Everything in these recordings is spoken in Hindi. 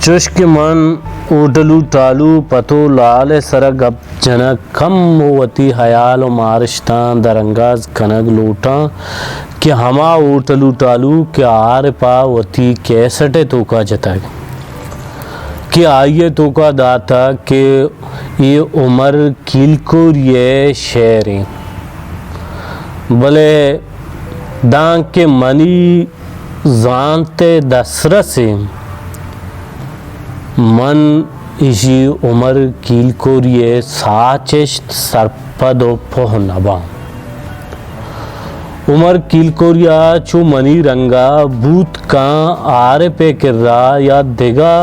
चुष्क मन ओटलू टालू पतो लाल सरग अब जनक कम होवती हयाल मारिश्तान दरंगाज कनग लोटा कि हमा ओटलू टालू के आर पावती कैसटे तो का जतग कि आइए तो का दाता के ये उमर किलकुर ये शेरें भले दांग के मनी जानते दसरा से मन इसी उमर कील को ये साचिष्ट सर्पदो पोहनबा उमर कील कोरिया चु मनी रंगा बूत का आरे पे किर्रा या देगा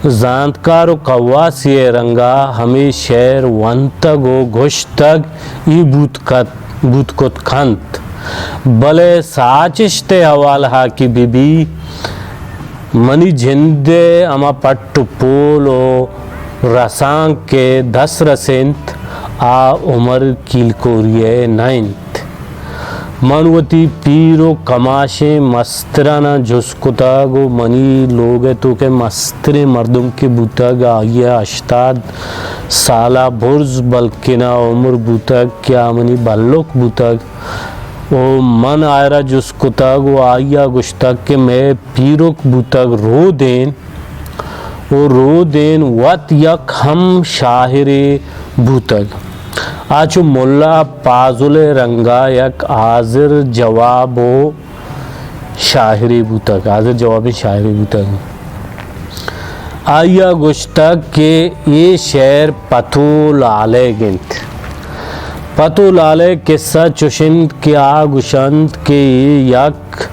जानकारो कव्वा सिए रंगा हमें शेर वंतगो घुश्तग ई बूत को खंत भले साचिष्टे हवाल हा की बीबी मनी झिंदे अमा पट्टु पोलो रसांग के 10 रसेंत आ उमर कील कोरिए 9th मनवती पीरो कमाशे मस्तराना जुस्कुता गो मनी लोग तो के मस्तरे मर्दुम के बुतग आइए अश्ताद साला बुर्ज बल्किना उम्र बुतग क्या मनी बल्लोक बुतग ओ मन आयरा जुस्को तक वो आया गुश्तक के मैं पीरोक बुतक रो देन वत यक हम शाहिरे बुतक आचु मुल्ला पाजुले रंगा यक आजिर जवाबो शाहिरे बुतक आजिर जवाब शाहिरे बुतक आया गुश्तक के ये शेर पथो लाले गिंत पतो लाले किस्सा चुशिंद के आगुशंत के यक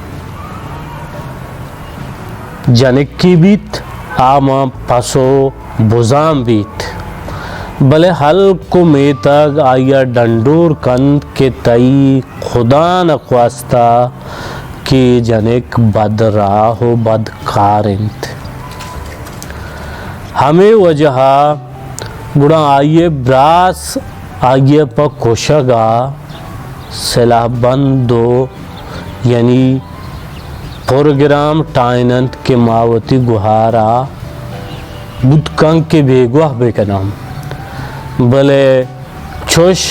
जनिक की बीत आमा पसो बुजाम बीत भले हल को मेतग आया डंडोर कंद के तई खुदा नख्वास्ता के जनिक बदरा हो बदकारिंत हमें वजह गुड़ा आइए ब्रास आगे पर कोशगा सलाहबंदो यानी प्रोग्राम टाइनंत के मावती गुहारा बुदकंग के बेगवाह बेका नाम भले छोश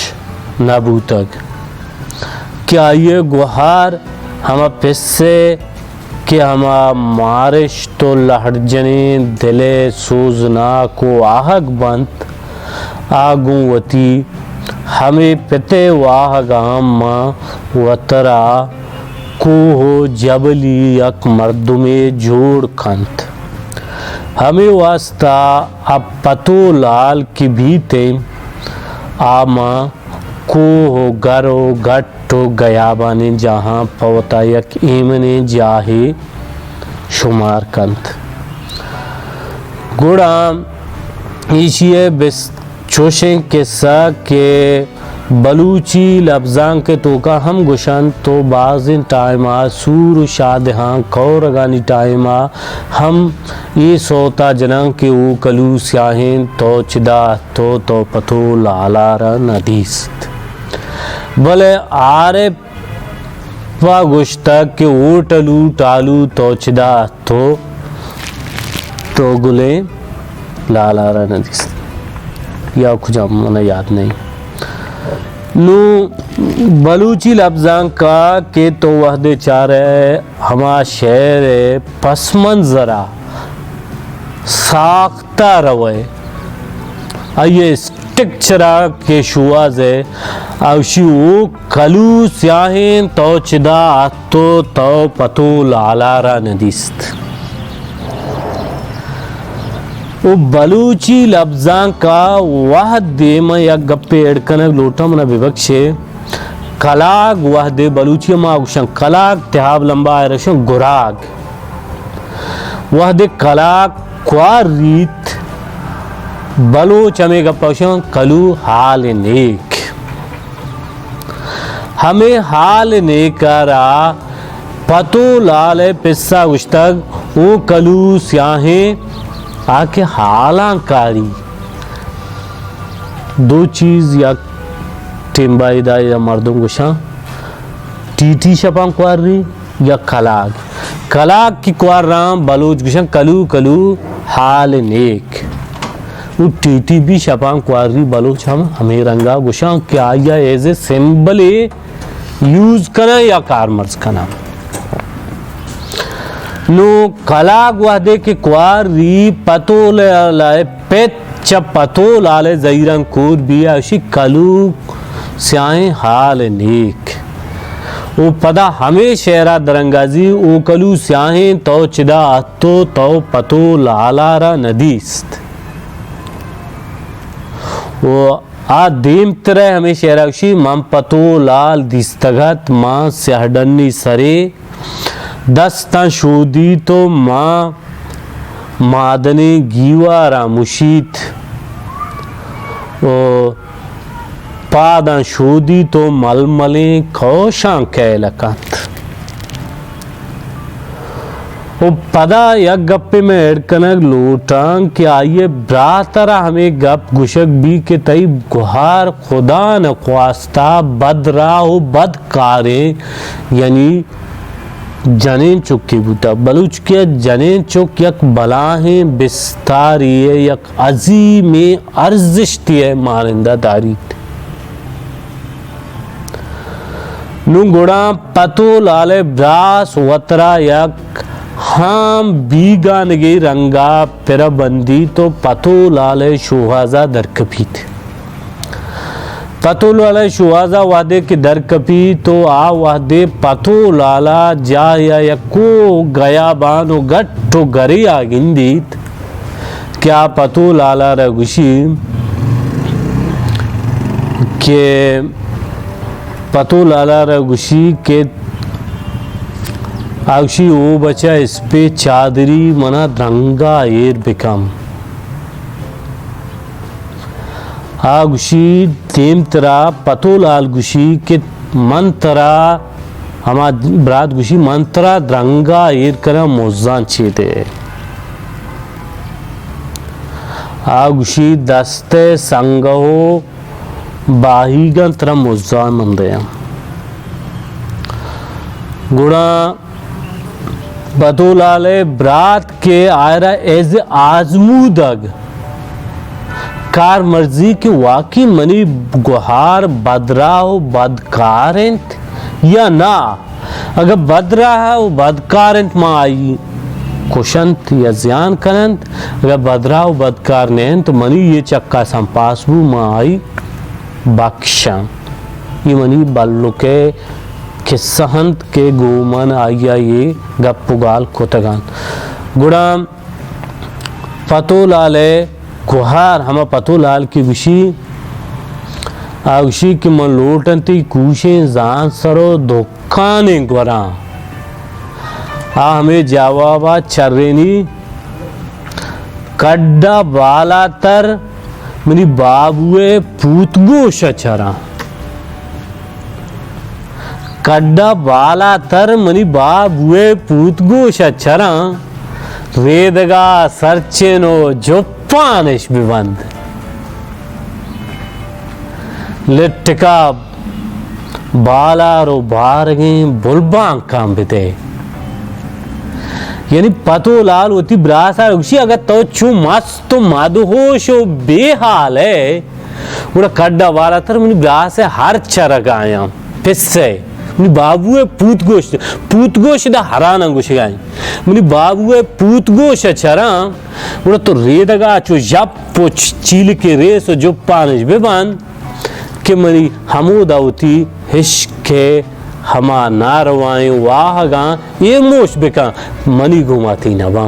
नबूतक क्या ये गुहार हम पिस्से कि हम मारिश तो लहरजने दिले सूजना को आहक बंत आगुवती हमें पिते वाह गाम वतरा को हो जबली यक मर्दुमे जोड़ खंत हमें वास्ता अब पतो लाल की भीते आमा को हो गरो गट्टो गयाबाने जहाँ पवता यक एमने जाहे शुमार कंत गुड़ा इशिये बिस्त चोशें किस्सा के बलूची लफ्जां के तोका हम गुशन तो बाज़िन टाइमा सूर शादहां कौरगानी टाइमा हम ये सोता जनंग के ऊ कलू स्याहें तो चिदा तो पथो लालारा नदीस्त भले आरे पा गुश्तक के ओ टलू टालू तो चिदा तो गुले लालारा नदीस्त या कुछ मना याद नहीं नू बलूची लफ्जां का के तो वहदे चारे हमा शेर पसमन जरा साख्ता रवे आइए स्टिक्चरा के शुआज है आवशी वो कलू स्याहें तो चिदा तो पतो लालारा नदीस्त वो बलूची लफ्जां का वह दे में या गप्पे एड़कनक लोटा मना विवक्षे कलाग वह दे बलूची मागुशन कलाग त्याब लंबा आयरशं गुराग वह दे कलाग क्वा रीत बलूच हमें गप्पा कलू हाल नेक हमें हाल नेकरा पतो लाल पिस्सा गुश्तग वो कलू स्याहें आके हालांकारी दो चीज या टिम्बाईदा या मर्दों गुशा टीटी शपां क्वारी या कलाग की क्वार राम बलूच गुशा कलू हाल नेक वो टीटीबी शपां क्वारी बलोच हम हमें रंगा गुशां क्या या एज ए सिंबल यूज करना या कारमर्ज करना नो कला गुआदे के क्वारी पतो लाए पेट च पतो लाले जईरंग कोर बिया उसी कलू स्याहे हाल नेक ओ पदा हमें शेरा दरंगाजी ओ कलू स्याहे तो चिदा अतो तो पतो लालारा नदीस्त वो आ देम तरह हमें शेराक्षी मम पतो लाल दिस्तगत माँ स्याहडन्नी सरे दस्ता शोदी तो माँ मादने गीवारा मुशीत पादा शोदी तो मलमले कौशां कैलकत वो पदा या गप्पे में एडकनक लोटांग के आइए ब्रातरा हमें गप गुशक भी के तई गुहार खुदा न ख्वास्ता बदरा हो बदकारे यानी जनें चुक की बूता बलूच के जनें चुक यक बलाहें बिस्तारी है यक अजीम अर्जिश्ती है मारिंदा दारी नुगुड़ा पतो लाले ब्रास वतरा यक हम बीगा नगे रंगा पिरबंदी तो पतो लाले शुहाजा दरकपीत पतो लाला शुहाजा वादे के दरकपी तो आ वादे पतो लाला जा या यको गया बानो गट्टो गरी आगिंदीत क्या पतो लाला रघुशी के पतो लाला रघुशी के आउशी ओ बचा इस पे चादरी मना रंगा एर बिकम आगुशी तेम तरा पतो लाल गुशी के मंतरा हमा ब्रात गुशी मंतरा रंगा एर करा मोजान छेदे आगुशी दस्ते संगहो बाहीगन तरा मोजान मंदे गुणा बतौलाले ब्रात के आयरा एज आजमूदग कार मर्जी के वाकई मनी गुहार बदराव बदकारंत या ना अगर बदरा है वो बदकारंत माँ आई कुशंत या ज्यान करंत अगर बदराव बदकार ने तो मनी ये चक्का संपासबू माँ आई बख्शा ये मनी बल्लो के किस्सहंत के गोमन आया ये गप्पुगाल कोतगान गुड़ा पतो लाले गुहार हम पतो लाल की गुशी आगुशी की मन लोटनती कूशे जान सरो धोखाने गुरा आ हमें जवाबा चर्रेनी कड्डा बाला तर मेरी बाबुए पूतगोश चरा कड्डा बाला तर मनी बाबुए पूतगोश चरा वेदगा सरचेनो जोपानिश बिबंद लिट्टका बालारो बारगे बुलबांग काम बिते यानी पतो लाल होती ब्रासा उसी अगर तो चू मस्त मदहोशो बेहाल है उड़ा कड्डा बाला तर मनी ब्रास हर चरग आया पिस्से मनी बाबुए पूतगोश दा हराना गुश गाय मनी बाबुए पूतगोश चरा उड़ा तो रेदगा चो जप पोच चील के रेस जो पानिश बेबान के मनी हमोदा होती हिश्के हमा नारवाएं वाहगा ये मोश बेका मनी घुमाती नवा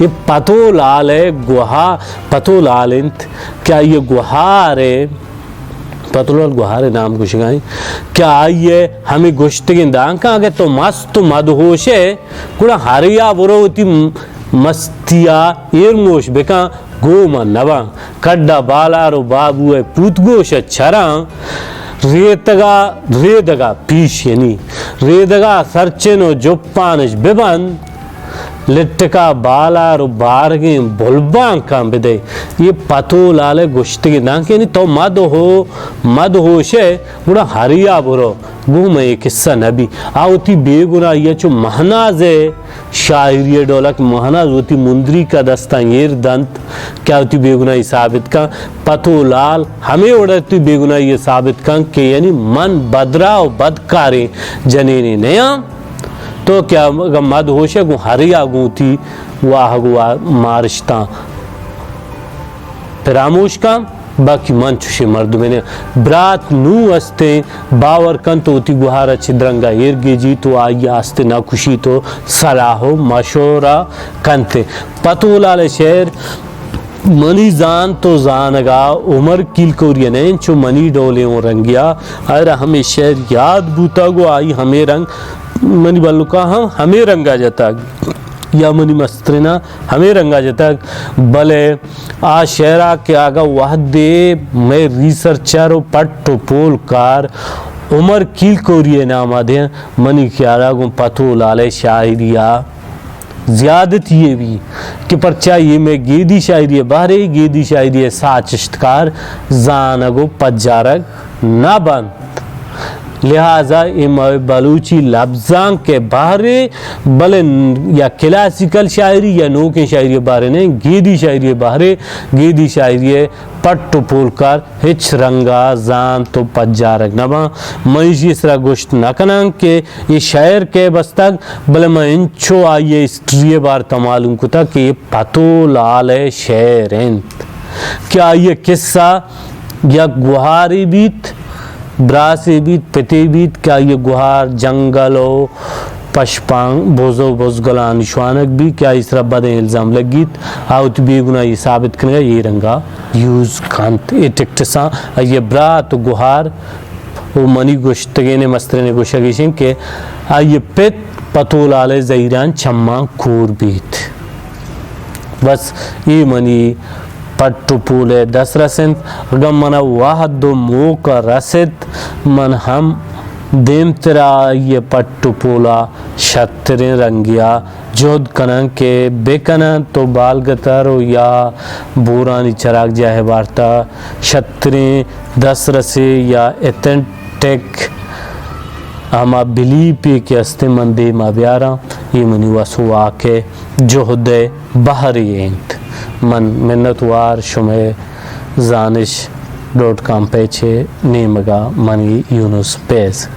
ये पतो लाल है गुहा पतो लाल इंत क्या ये गुहार है पतो लाल गुहार है नाम कुछ गाय क्या ये हमें गोश्त के दांका आगे तो मस्त मदहोश है कुड़ा हरिया बुरो होती मस्तिया ये मोश बेका गोमा नवा कड्डा बालारो बाबू है पूतगोश चरा रेदगा पीश यानी रेदगा सरचेनो जोपानिश बिबन लिट्टका बालार बारगे बुलबां का बिदे ये पतो लाले गुश्तगी ना के नहीं तो मद होशे बुरा हरिया बुरो गुम एक किस्सा नबी आवती बेगुना ये चो महनाजे शायरी डोलक महनाज होती मुंदरी का दस्ता येर दंत क्या होती बेगुना ये साबित का पतो लाल हमें उड़ती बेगुना ये साबित का कि यानी मन बदरा और बदकारे जनेने नया तो क्या मद होशे गु हरिया गुती वाह गुआ मारिश्ता फरामोश का बाकी मन चुशे मर्द मैंने ब्रात नू अस्ते बावर कन तो होती गुहारा छिद्रंगा एरगे जी तो आई आस्ते ना खुशी तो सलाहो मशोरा कंते पतो लाले शेर मनी जान तो जानगा उमर किल कोरियन चो मनी डोले ओ रंगिया अरे हमें शेर याद बूता गो आई हमें रंग मनी बल्लुका हम हमें रंगा जाता या मनी मस्त्रिना हमें रंगा जाता भले आ शेरा के आगा वह दे मैं रिसर्चर और पट्टो पोलकार उमर किल कोरिए नाम दे मनी क्यारा गो पतो लाले शायरिया ज़्यादत ये भी कि परचा ये में गेदी शायरी बाहरे गेदी शायरी साचिश्तकार जानगो पज्जारक ना बंद लिहाजा इम बलूची लफ्ज़ां के बाहरे भले या क्लासिकल शायरी या नो के शायरी बारे ने गेदी शायरी बाहरे गेदी शायरी पट्टो पोलकार हिच रंगा जान तो पज्जारक नबा मईजी इसरा गोश्त नकनांग के ये शायर के बस्तक भले मैं इंचो आइए हिस्ट्री बार तमालूम कुता कि ये पतो लाल है शेर क्या ये किस्सा या गुहारी बीत ब्रासे बीत पते बीत क्या ये गुहार जंगलो पशपांग बोझो बोझगला निशानक भी क्या इस रब्बा दे इल्जाम लगीत आउट बेगुना ये साबित करेगा ये रंगा यूज कांत ये टिकटसा ये ब्रा तो गुहार वो मनी गोश्तगे ने मस्त्रे ने गोशगेशन के ये पेट पतो लाले ज़हीरान चम्मा कोर बीत बस ये मनी पट्टू पूले 10 रसिंद अगर मना वाह दो मुँह का रसिद मन हम देम तेरा ये पट्टू पूला शतरे रंगिया जोध कनन के बेकनन तो बाल गतारो या बुरानी चराग जाहे वार्ता शतरे 10 रसे या एथेंटिक आमा बिलीपी के अस्ते मंदे मा ब्यारा ये मनी वसु आके जोहदे बहरी मन मिन्नतवार शुमे जानिश.com पे छे नेमगा मनी यूनुस पेस